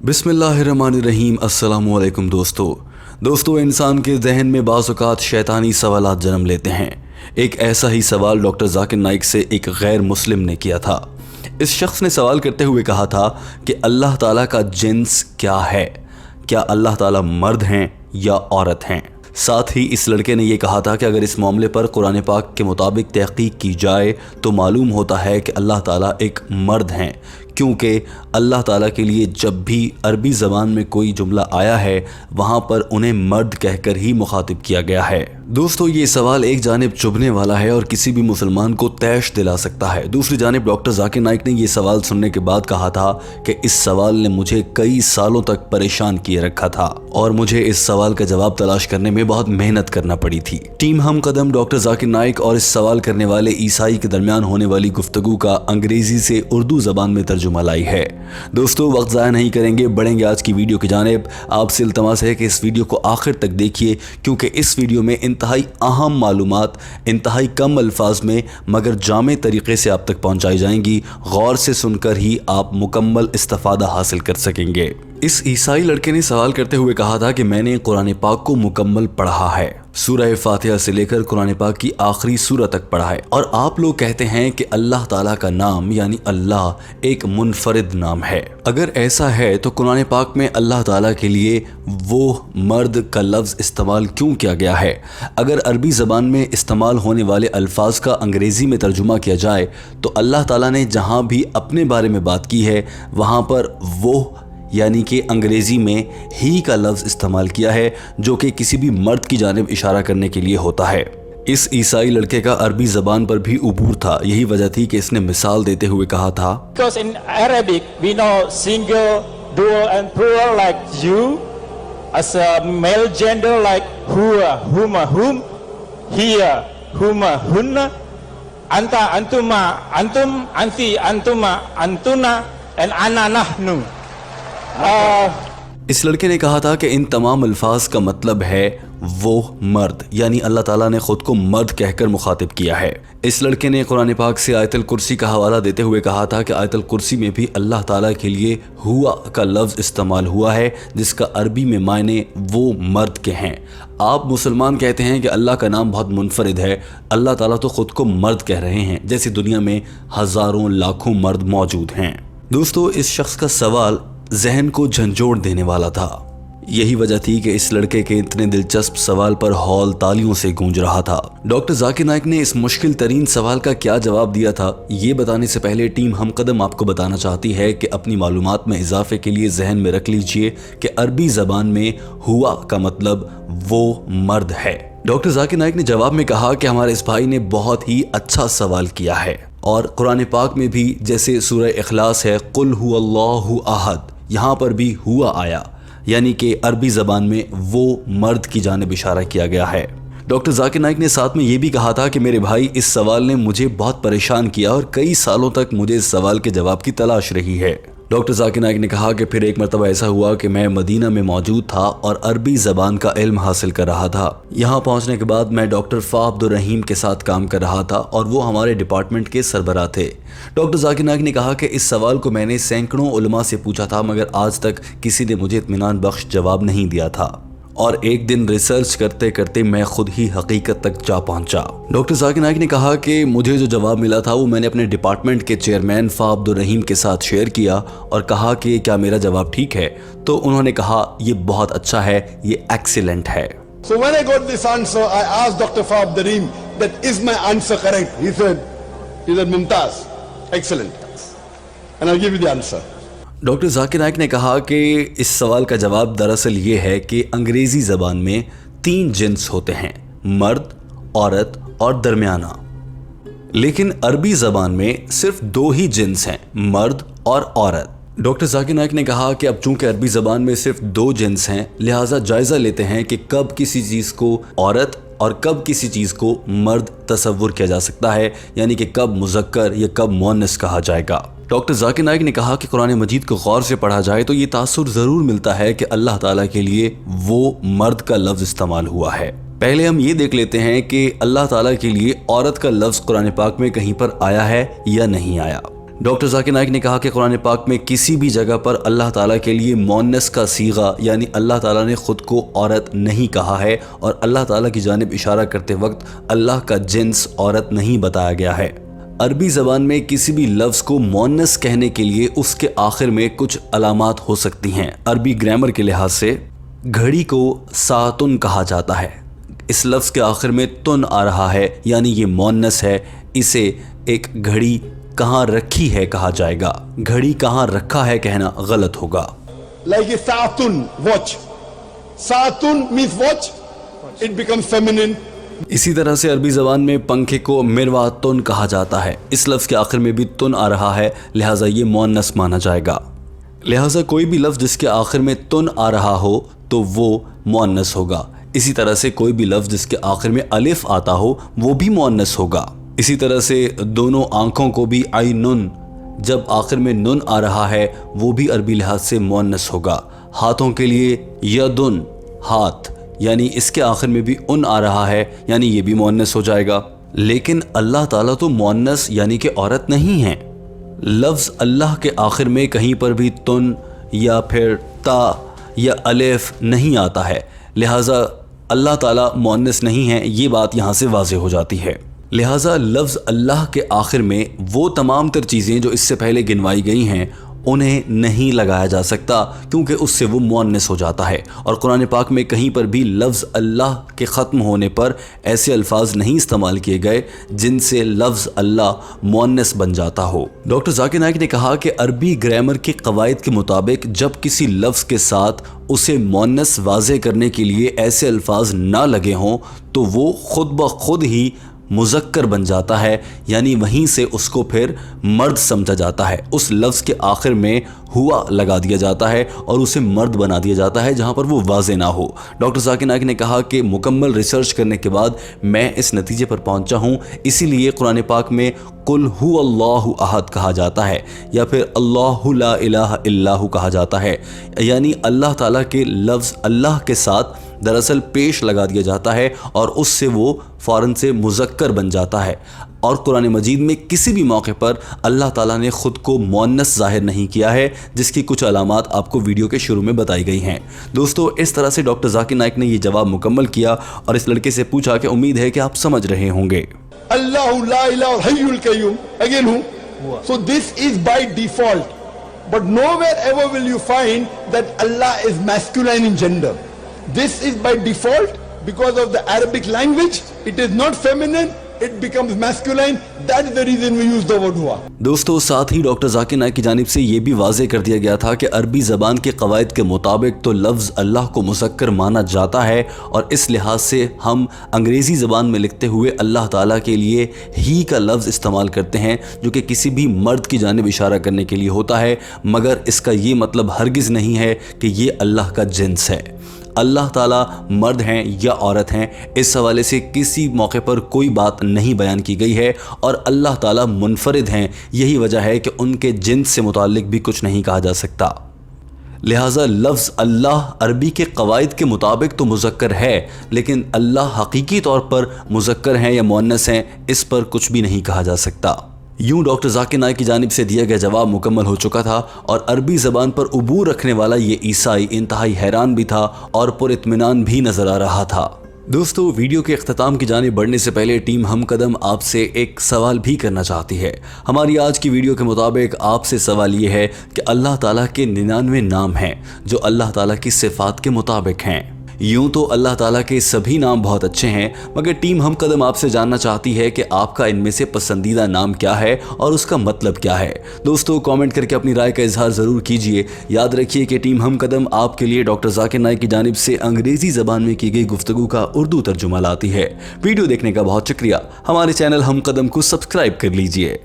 बिस्मिल्लाहिर्रहमानिर्रहीम। अस्सलामुअलैकुम दोस्तों, इंसान के जहन में बाज़ औक़ात शैतानी सवालात जन्म लेते हैं। एक ऐसा ही सवाल डॉक्टर जाकिर नाइक से एक गैर मुस्लिम ने किया था। इस शख्स ने सवाल करते हुए कहा था कि अल्लाह ताला का जिन्स क्या है? क्या अल्लाह ताला मर्द हैं या औरत हैं? साथ ही इस लड़के ने यह कहा था कि अगर इस मामले पर कुरान पाक के मुताबिक तहक़ीक़ की जाए तो मालूम होता है कि अल्लाह ताला एक मर्द हैं, क्योंकि अल्लाह ताला के लिए जब भी अरबी ज़बान में कोई जुमला आया है वहाँ पर उन्हें मर्द कहकर ही मुखातिब किया गया है। दोस्तों, ये सवाल एक जानिब चुभने वाला है और किसी भी मुसलमान को तैश दिला सकता है। दूसरी जानिब डॉक्टर जाकिर नाइक ने यह सवाल सुनने के बाद कहा था कि इस सवाल ने मुझे कई सालों तक परेशान किए रखा था और मुझे इस सवाल का जवाब तलाश करने में बहुत मेहनत करना पड़ी थी। टीम हम कदम डॉक्टर जाकिर नाइक और इस सवाल करने वाले ईसाई के दरमियान होने वाली गुफ्तगू का अंग्रेजी से उर्दू ज़बान में तर्जुमा लाई है। दोस्तों, वक्त ज़ाया नहीं करेंगे, बढ़ेंगे आज की वीडियो की जानिब। आपसे इल्तमास है कि इस वीडियो को आखिर तक देखिए, क्योंकि इस वीडियो में इंतहाई अहम मालूमात इंतहाई कम अल्फाज में मगर जामे तरीके से आप तक पहुंचाई जाएंगी। गौर से सुनकर ही आप मुकम्मल इस्तिफादा हासिल कर सकेंगे। इस ईसाई लड़के ने सवाल करते हुए कहा था कि मैंने कुरान पाक को मुकम्मल पढ़ा है, सूरह फातिहा से लेकर कुरान पाक की आखिरी सूरत तक पढ़ा है, और आप लोग कहते हैं कि अल्लाह ताला का नाम यानी अल्लाह एक मुनफरिद नाम है। अगर ऐसा है तो कुरान पाक में अल्लाह ताला के लिए वो मर्द का लफ्ज़ इस्तेमाल क्यों किया गया है? अगर अरबी ज़बान में इस्तेमाल होने वाले अल्फाज का अंग्रेज़ी में तर्जुमा किया जाए तो अल्लाह ताला ने जहाँ भी अपने बारे में बात की है वहाँ पर वो यानी कि अंग्रेज़ी में ही का लफ्ज़ इस्तेमाल किया है, जो कि किसी भी मर्द की जानिब इशारा करने के लिए होता है। इस ईसाई लड़के का अरबी ज़बान पर भी उबूर था। यही वजह थी कि इसने मिसाल देते हुए कहा था, Because in Arabic we know single, dual and plural like you, as a male gender like huwa, huma, hum, hiya, huma, hunna, anta, antuma, antum, anti, antuma, antuna and ana, nahnu. इस लड़के ने कहा था कि इन तमाम अल्फाज का मतलब है वो मर्द, यानी अल्लाह ताला ने खुद को मर्द कहकर मुखातिब किया है। इस लड़के ने कुरान पाक से आयतुल कुर्सी का हवाला देते हुए कहा था कि आयतुल कुर्सी में भी अल्लाह ताला के लिए हुआ का लफ्ज़ इस्तेमाल हुआ है, जिसका अरबी में मायने वो मर्द के हैं। आप मुसलमान कहते हैं कि अल्लाह का नाम बहुत मुनफरिद है, अल्लाह ताला तो खुद को मर्द कह रहे हैं, जैसे दुनिया में हज़ारों लाखों मर्द मौजूद हैं। दोस्तों, इस शख्स का सवाल जहन को झंझोड़ देने वाला था। यही वजह थी कि इस लड़के के इतने दिलचस्प सवाल पर हॉल तालियों से गूंज रहा था। डॉक्टर जाकिर नाइक ने इस मुश्किल तरीन सवाल का क्या जवाब दिया था, ये बताने से पहले टीम हम कदम आपको बताना चाहती है कि अपनी मालूमात में इजाफे के लिए जहन में रख लीजिए कि अरबी ज़बान में हुआ का मतलब वो मर्द है। डॉक्टर जाकिर नाइक ने जवाब में कहा कि हमारे इस भाई ने बहुत ही अच्छा सवाल किया है, और कुरान पाक में भी जैसे सूरह इखलास है कुल हुवल्लाहु अहद, यहाँ पर भी हुआ आया, यानी कि अरबी ज़बान में वो मर्द की जानिब इशारा किया गया है। डॉक्टर जाकिर नाइक ने साथ में ये भी कहा था कि मेरे भाई, इस सवाल ने मुझे बहुत परेशान किया और कई सालों तक मुझे इस सवाल के जवाब की तलाश रही है। डॉक्टर जाकिर नाइक ने कहा कि फिर एक मरतबा ऐसा हुआ कि मैं मदीना में मौजूद था और अरबी ज़बान का इल्म हासिल कर रहा था। यहाँ पहुँचने के बाद मैं डॉक्टर फ़ा अब्दुर रहीम के साथ काम कर रहा था और वो हमारे डिपार्टमेंट के सरबराह थे। डॉक्टर जाकिर नाइक ने कहा कि इस सवाल को मैंने सैकड़ों उलमा से पूछा था, मगर आज तक किसी ने मुझे इत्मीनान बख्श जवाब नहीं दिया था, और एक दिन रिसर्च करते करते मैं खुद ही हकीकत तक जा पहुंचा। डॉक्टर जाकिर नाइक ने कहा कि मुझे जो जवाब मिला था वो मैंने अपने डिपार्टमेंट के चेयरमैन फ़ा अब्दुर रहीम के साथ शेयर किया और कहा कि क्या मेरा जवाब ठीक है? तो उन्होंने कहा ये बहुत अच्छा है, ये एक्सीलेंट है। So when I got this answer, I asked Dr. Fa Abdur Rahim that is my answer correct? He said Mumtaz, excellent, and I'll give you the answer. Doctor Zakir Naik ने कहा कि इस सवाल का जवाब दरअसल ये है कि अंग्रेज़ी ज़बान में 3 जिन्स होते हैं, मर्द, औरत और दरमियाना, लेकिन अरबी ज़बान में सिर्फ 2 ही जिन्स हैं, मर्द और औरत। डॉक्टर जाकिर नाइक ने कहा कि अब चूंकि अरबी ज़बान में सिर्फ 2 जिन्स हैं, लिहाजा जायज़ा लेते हैं कि कब किसी चीज़ को औरत और कब किसी चीज़ को मर्द तसव्वुर किया जा सकता है, यानी कि कब मुज़क्कर या कब मुअन्नस कहा जाएगा। डॉक्टर जाकिर नाइक ने कहा कि कुरान मजीद को गौर से पढ़ा जाए तो ये तासुर ज़रूर मिलता है कि अल्लाह ताला के लिए वो मर्द का लफ्ज़ इस्तेमाल हुआ है। पहले हम ये देख लेते हैं कि अल्लाह ताला के लिए औरत का लफ्ज़ कुरान पाक में कहीं पर आया है या नहीं आया। ڈاکٹر ذاکر نائک نے کہا کہ قرآن پاک میں کسی بھی جگہ پر اللہ تعالیٰ کے لیے مؤنث کا صیغہ یعنی اللہ تعالیٰ نے خود کو عورت نہیں کہا ہے، اور اللہ تعالیٰ کی جانب اشارہ کرتے وقت اللہ کا جنس عورت نہیں بتایا گیا ہے۔ عربی زبان میں کسی بھی لفظ کو مؤنث کہنے کے لیے اس کے آخر میں کچھ علامات ہو سکتی ہیں۔ عربی گرامر کے لحاظ سے گھڑی کو ساعتن کہا جاتا ہے، اس لفظ کے آخر میں تن آ رہا ہے یعنی یہ مؤنث ہے، اسے ایک گھڑی کہاں رکھی ہے کہا جائے گا، گھڑی کہاں رکھا ہے کہنا غلط ہوگا۔ Like a saatun, watch. Saatun means watch. It becomes feminine. اسی طرح سے عربی زبان میں پنکھے کو مرواتن کہا جاتا ہے، اس لفظ کے آخر میں بھی تن آ رہا ہے، لہٰذا یہ مؤنث مانا جائے گا۔ لہٰذا کوئی بھی لفظ جس کے آخر میں تن آ رہا ہو تو وہ مؤنث ہوگا۔ اسی طرح سے کوئی بھی لفظ جس کے آخر میں الف آتا ہو وہ بھی مؤنث ہوگا۔ اسی طرح سے دونوں آنکھوں کو بھی عینن جب آخر میں نن آ رہا ہے وہ بھی عربی لحاظ سے مؤنث ہوگا۔ ہاتھوں کے لیے یدن ہاتھ یعنی اس کے آخر میں بھی ان آ رہا ہے یعنی یہ بھی مؤنث ہو جائے گا۔ لیکن اللہ تعالیٰ تو مؤنث یعنی کہ عورت نہیں ہے۔ لفظ اللہ کے آخر میں کہیں پر بھی تن یا پھر تا یا الف نہیں آتا ہے، لہٰذا اللہ تعالیٰ مؤنث نہیں ہے، یہ بات یہاں سے واضح ہو جاتی ہے۔ لہٰذا لفظ اللہ کے آخر میں وہ تمام تر چیزیں جو اس سے پہلے گنوائی گئی ہیں انہیں نہیں لگایا جا سکتا کیونکہ اس سے وہ مؤنث ہو جاتا ہے، اور قرآن پاک میں کہیں پر بھی لفظ اللہ کے ختم ہونے پر ایسے الفاظ نہیں استعمال کیے گئے جن سے لفظ اللہ مؤنث بن جاتا ہو۔ ڈاکٹر ذاکر نائک نے کہا کہ عربی گرامر کے قواعد کے مطابق جب کسی لفظ کے ساتھ اسے مؤنث واضح کرنے کے لیے ایسے الفاظ نہ لگے ہوں تو وہ خود بخود ہی مذکر بن جاتا ہے، یعنی وہیں سے اس کو پھر مرد سمجھا جاتا ہے۔ اس لفظ کے آخر میں ہوا لگا دیا جاتا ہے اور اسے مرد بنا دیا جاتا ہے جہاں پر وہ واضح نہ ہو۔ ڈاکٹر ذاکر نائک نے کہا کہ مکمل ریسرچ کرنے کے بعد میں اس نتیجے پر پہنچا ہوں، اسی لیے قرآن پاک میں قل هو اللہ احد کہا جاتا ہے یا پھر اللہ لا الہ الا ہو کہا جاتا ہے، یعنی اللہ تعالیٰ کے لفظ اللہ کے ساتھ دراصل پیش لگا دیا جاتا ہے اور اس سے وہ فوراً سے مذکر بن جاتا ہے، اور قرآن مجید میں کسی بھی موقع پر اللہ تعالیٰ نے خود کو مؤنث ظاہر نہیں کیا ہے، جس کی کچھ علامات آپ کو ویڈیو کے شروع میں بتائی گئی ہیں۔ دوستو اس طرح سے ڈاکٹر ذاکر نائک نے یہ جواب مکمل کیا اور اس لڑکے سے پوچھا کہ امید ہے کہ آپ سمجھ رہے ہوں گے۔ Allah la ilaha hayyul qayyum. Again who? So this is by default. But nowhere ever will you find that Allah is masculine in gender. This is by default because of the Arabic language. It is not feminine. It becomes masculine. That is the reason we use the word hua. دوستو ساتھ ہی doctor Zakir Naik کی جانب سے یہ بھی واضح کر دیا گیا تھا کہ عربی زبان کے قواعد کے مطابق تو لفظ اللہ کو مذکر مانا جاتا ہے، اور اس لحاظ سے ہم انگریزی زبان میں لکھتے ہوئے اللہ تعالیٰ کے لیے ہی کا لفظ استعمال کرتے ہیں جو کہ کسی بھی مرد کی جانب اشارہ کرنے کے لیے ہوتا ہے، مگر اس کا یہ مطلب ہرگز نہیں ہے کہ یہ اللہ کا جنس ہے۔ اللہ تعالیٰ مرد ہیں یا عورت ہیں اس حوالے سے کسی موقع پر کوئی بات نہیں بیان کی گئی ہے، اور اللہ تعالیٰ منفرد ہیں، یہی وجہ ہے کہ ان کے جنس سے متعلق بھی کچھ نہیں کہا جا سکتا۔ لہٰذا لفظ اللہ عربی کے قواعد کے مطابق تو مذکر ہے، لیکن اللہ حقیقی طور پر مذکر ہیں یا مؤنث ہیں اس پر کچھ بھی نہیں کہا جا سکتا۔ یوں ڈاکٹر ذاکر نائک کی جانب سے دیا گیا جواب مکمل ہو چکا تھا، اور عربی زبان پر عبور رکھنے والا یہ عیسائی انتہائی حیران بھی تھا اور پر اطمینان بھی نظر آ رہا تھا۔ دوستو ویڈیو کے اختتام کی جانب بڑھنے سے پہلے ٹیم ہم قدم آپ سے ایک سوال بھی کرنا چاہتی ہے۔ ہماری آج کی ویڈیو کے مطابق آپ سے سوال یہ ہے کہ اللہ تعالیٰ کے 99 نام ہیں جو اللہ تعالیٰ کی صفات کے مطابق ہیں۔ یوں تو اللہ تعالیٰ کے سبھی نام بہت اچھے ہیں، مگر ٹیم ہم قدم آپ سے جاننا چاہتی ہے کہ آپ کا ان میں سے پسندیدہ نام کیا ہے اور اس کا مطلب کیا ہے۔ دوستو کامنٹ کر کے اپنی رائے کا اظہار ضرور کیجئے۔ یاد رکھیے کہ ٹیم ہم قدم آپ کے لیے ڈاکٹر ذاکر نائک کی جانب سے انگریزی زبان میں کی گئی گفتگو کا اردو ترجمہ لاتی ہے۔ ویڈیو دیکھنے کا بہت شکریہ۔ ہمارے چینل ہم قدم کو سبسکرائب کر لیجئے۔